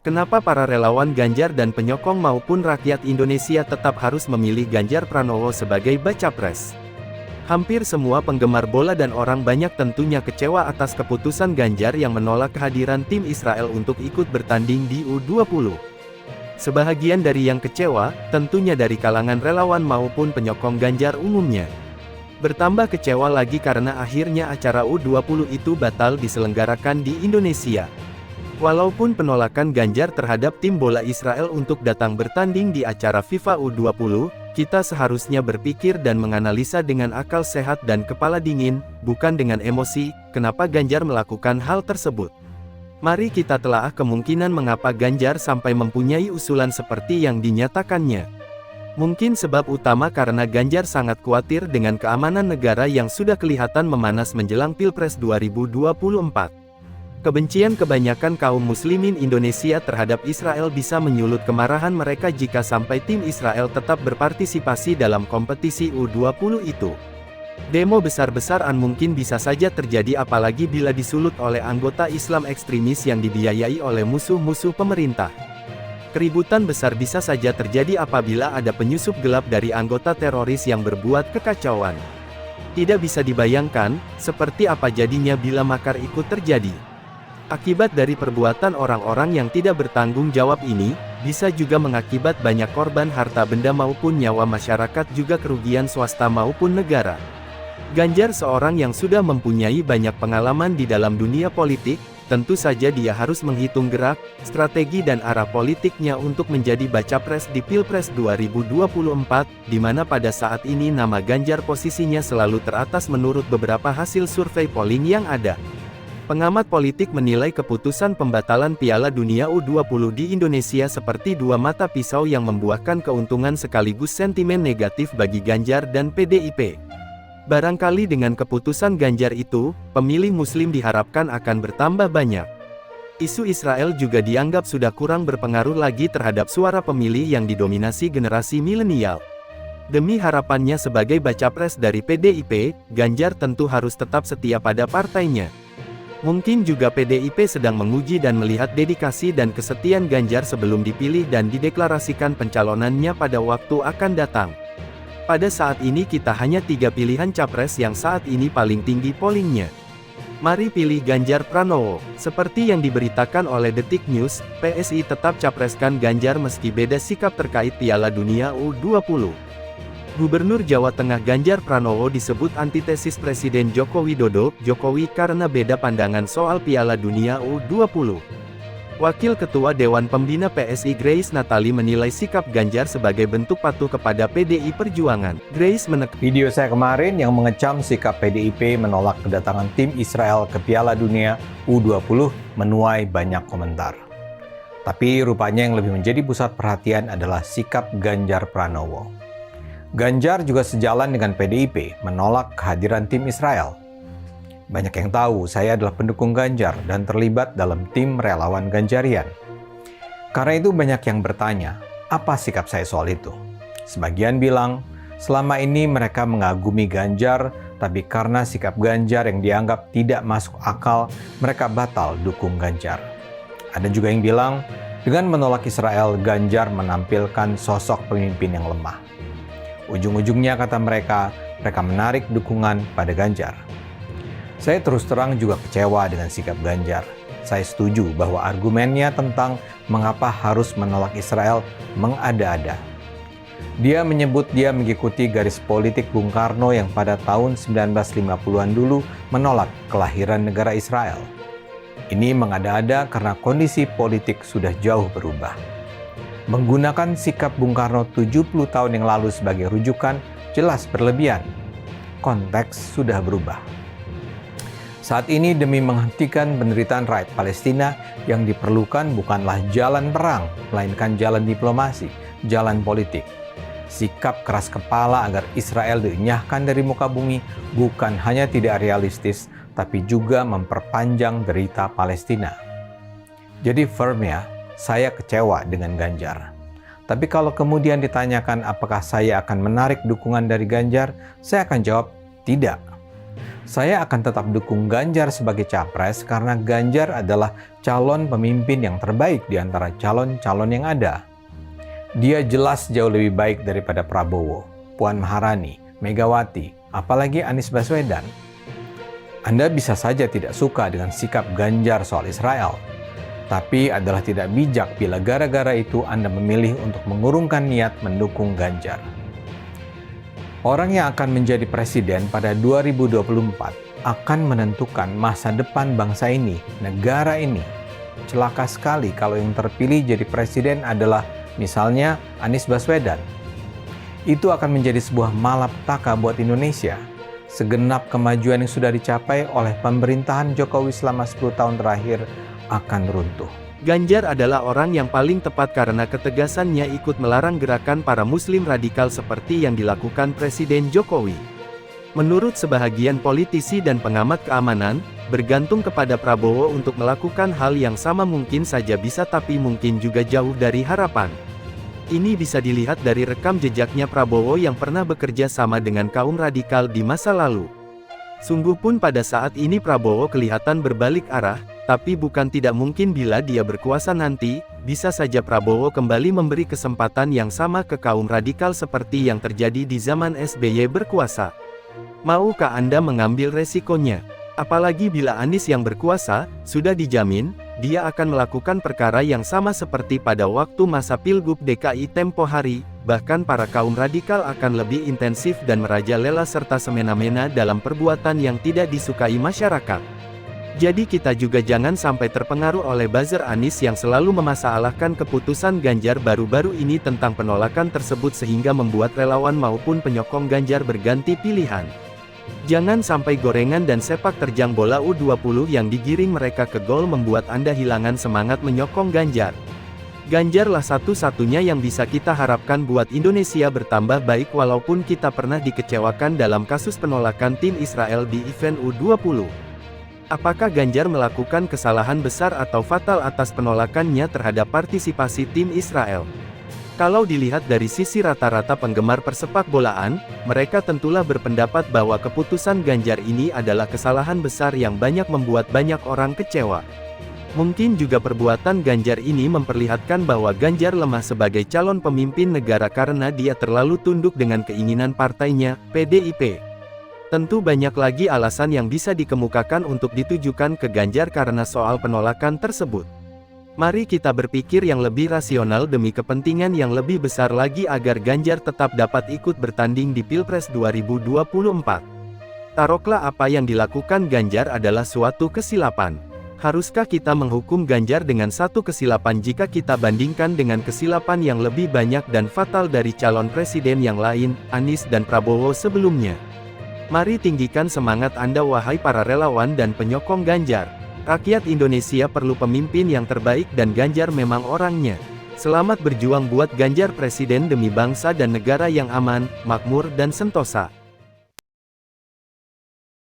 Kenapa para relawan Ganjar dan penyokong maupun rakyat Indonesia tetap harus memilih Ganjar Pranowo sebagai baca pres? Hampir semua penggemar bola dan orang banyak tentunya kecewa atas keputusan Ganjar yang menolak kehadiran tim Israel untuk ikut bertanding di U20. Sebahagian dari yang kecewa, tentunya dari kalangan relawan maupun penyokong Ganjar umumnya. Bertambah kecewa lagi karena akhirnya acara U20 itu batal diselenggarakan di Indonesia. Walaupun penolakan Ganjar terhadap tim bola Israel untuk datang bertanding di acara FIFA U20, kita seharusnya berpikir dan menganalisa dengan akal sehat dan kepala dingin, bukan dengan emosi, kenapa Ganjar melakukan hal tersebut. Mari kita telaah kemungkinan mengapa Ganjar sampai mempunyai usulan seperti yang dinyatakannya. Mungkin sebab utama karena Ganjar sangat khawatir dengan keamanan negara yang sudah kelihatan memanas menjelang Pilpres 2024. Kebencian kebanyakan kaum muslimin Indonesia terhadap Israel bisa menyulut kemarahan mereka jika sampai tim Israel tetap berpartisipasi dalam kompetisi U20 itu. Demo besar-besaran mungkin bisa saja terjadi apalagi bila disulut oleh anggota Islam ekstremis yang dibiayai oleh musuh-musuh pemerintah. Keributan besar bisa saja terjadi apabila ada penyusup gelap dari anggota teroris yang berbuat kekacauan. Tidak bisa dibayangkan, seperti apa jadinya bila makar ikut terjadi. Akibat dari perbuatan orang-orang yang tidak bertanggung jawab ini, bisa juga mengakibat banyak korban harta benda maupun nyawa masyarakat juga kerugian swasta maupun negara. Ganjar seorang yang sudah mempunyai banyak pengalaman di dalam dunia politik, tentu saja dia harus menghitung gerak, strategi dan arah politiknya untuk menjadi baca pres di Pilpres 2024, di mana pada saat ini nama Ganjar posisinya selalu teratas menurut beberapa hasil survei polling yang ada. Pengamat politik menilai keputusan pembatalan Piala Dunia U20 di Indonesia seperti dua mata pisau yang membuahkan keuntungan sekaligus sentimen negatif bagi Ganjar dan PDIP. Barangkali dengan keputusan Ganjar itu, pemilih Muslim diharapkan akan bertambah banyak. Isu Israel juga dianggap sudah kurang berpengaruh lagi terhadap suara pemilih yang didominasi generasi milenial. Demi harapannya sebagai baca pres dari PDIP, Ganjar tentu harus tetap setia pada partainya. Mungkin juga PDIP sedang menguji dan melihat dedikasi dan kesetiaan Ganjar sebelum dipilih dan dideklarasikan pencalonannya pada waktu akan datang. Pada saat ini kita hanya 3 pilihan capres yang saat ini paling tinggi pollingnya. Mari pilih Ganjar Pranowo. Seperti yang diberitakan oleh Detik News, PSI tetap capreskan Ganjar meski beda sikap terkait Piala Dunia U20. Gubernur Jawa Tengah Ganjar Pranowo disebut antitesis Presiden Joko Widodo, Jokowi karena beda pandangan soal Piala Dunia U20. Wakil Ketua Dewan Pembina PSI Grace Natali menilai sikap Ganjar sebagai bentuk patuh kepada PDI Perjuangan. Grace menekankan, video saya kemarin yang mengecam sikap PDIP menolak kedatangan tim Israel ke Piala Dunia U20 menuai banyak komentar. Tapi rupanya yang lebih menjadi pusat perhatian adalah sikap Ganjar Pranowo. Ganjar juga sejalan dengan PDIP menolak kehadiran tim Israel. Banyak yang tahu saya adalah pendukung Ganjar dan terlibat dalam tim relawan Ganjarian. Karena itu banyak yang bertanya, apa sikap saya soal itu? Sebagian bilang, selama ini mereka mengagumi Ganjar, tapi karena sikap Ganjar yang dianggap tidak masuk akal, mereka batal dukung Ganjar. Ada juga yang bilang, dengan menolak Israel, Ganjar menampilkan sosok pemimpin yang lemah. Ujung-ujungnya kata mereka menarik dukungan pada Ganjar. Saya terus terang juga kecewa dengan sikap Ganjar. Saya setuju bahwa argumennya tentang mengapa harus menolak Israel mengada-ada. Dia menyebut dia mengikuti garis politik Bung Karno yang pada tahun 1950-an dulu menolak kelahiran negara Israel. Ini mengada-ada karena kondisi politik sudah jauh berubah. Menggunakan sikap Bung Karno 70 tahun yang lalu sebagai rujukan jelas berlebihan. Konteks sudah berubah. Saat ini demi menghentikan penderitaan rakyat Palestina yang diperlukan bukanlah jalan perang, melainkan jalan diplomasi, jalan politik. Sikap keras kepala agar Israel dienyahkan dari muka bumi bukan hanya tidak realistis, tapi juga memperpanjang derita Palestina. Jadi firm ya, saya kecewa dengan Ganjar. Tapi kalau kemudian ditanyakan apakah saya akan menarik dukungan dari Ganjar, saya akan jawab tidak. Saya akan tetap dukung Ganjar sebagai capres karena Ganjar adalah calon pemimpin yang terbaik di antara calon-calon yang ada. Dia jelas jauh lebih baik daripada Prabowo, Puan Maharani, Megawati, apalagi Anies Baswedan. Anda bisa saja tidak suka dengan sikap Ganjar soal Israel, tapi adalah tidak bijak bila gara-gara itu Anda memilih untuk mengurungkan niat mendukung Ganjar. Orang yang akan menjadi presiden pada 2024 akan menentukan masa depan bangsa ini, negara ini. Celaka sekali kalau yang terpilih jadi presiden adalah misalnya Anies Baswedan. Itu akan menjadi sebuah malapetaka buat Indonesia. Segenap kemajuan yang sudah dicapai oleh pemerintahan Jokowi selama 10 tahun terakhir akan runtuh. Ganjar adalah orang yang paling tepat karena ketegasannya ikut melarang gerakan para muslim radikal seperti yang dilakukan Presiden Jokowi. Menurut sebahagian politisi dan pengamat keamanan, bergantung kepada Prabowo untuk melakukan hal yang sama mungkin saja bisa tapi mungkin juga jauh dari harapan. Ini bisa dilihat dari rekam jejaknya Prabowo yang pernah bekerja sama dengan kaum radikal di masa lalu. Sungguh pun pada saat ini Prabowo kelihatan berbalik arah, tapi bukan tidak mungkin bila dia berkuasa nanti, bisa saja Prabowo kembali memberi kesempatan yang sama ke kaum radikal seperti yang terjadi di zaman SBY berkuasa. Maukah Anda mengambil resikonya? Apalagi bila Anies yang berkuasa, sudah dijamin, dia akan melakukan perkara yang sama seperti pada waktu masa Pilgub DKI tempo hari, bahkan para kaum radikal akan lebih intensif dan merajalela serta semena-mena dalam perbuatan yang tidak disukai masyarakat. Jadi kita juga jangan sampai terpengaruh oleh buzzer Anies yang selalu memasalahkan keputusan Ganjar baru-baru ini tentang penolakan tersebut sehingga membuat relawan maupun penyokong Ganjar berganti pilihan. Jangan sampai gorengan dan sepak terjang bola U20 yang digiring mereka ke gol membuat Anda hilangan semangat menyokong Ganjar. Ganjarlah satu-satunya yang bisa kita harapkan buat Indonesia bertambah baik walaupun kita pernah dikecewakan dalam kasus penolakan tim Israel di event U20. Apakah Ganjar melakukan kesalahan besar atau fatal atas penolakannya terhadap partisipasi tim Israel? Kalau dilihat dari sisi rata-rata penggemar persepak bolaan, mereka tentulah berpendapat bahwa keputusan Ganjar ini adalah kesalahan besar yang banyak membuat banyak orang kecewa. Mungkin juga perbuatan Ganjar ini memperlihatkan bahwa Ganjar lemah sebagai calon pemimpin negara karena dia terlalu tunduk dengan keinginan partainya, PDIP. Tentu banyak lagi alasan yang bisa dikemukakan untuk ditujukan ke Ganjar karena soal penolakan tersebut. Mari kita berpikir yang lebih rasional demi kepentingan yang lebih besar lagi agar Ganjar tetap dapat ikut bertanding di Pilpres 2024. Taruhlah apa yang dilakukan Ganjar adalah suatu kesilapan. Haruskah kita menghukum Ganjar dengan satu kesilapan jika kita bandingkan dengan kesilapan yang lebih banyak dan fatal dari calon presiden yang lain, Anies dan Prabowo sebelumnya? Mari tinggikan semangat Anda wahai para relawan dan penyokong Ganjar. Rakyat Indonesia perlu pemimpin yang terbaik dan Ganjar memang orangnya. Selamat berjuang buat Ganjar presiden demi bangsa dan negara yang aman, makmur dan sentosa.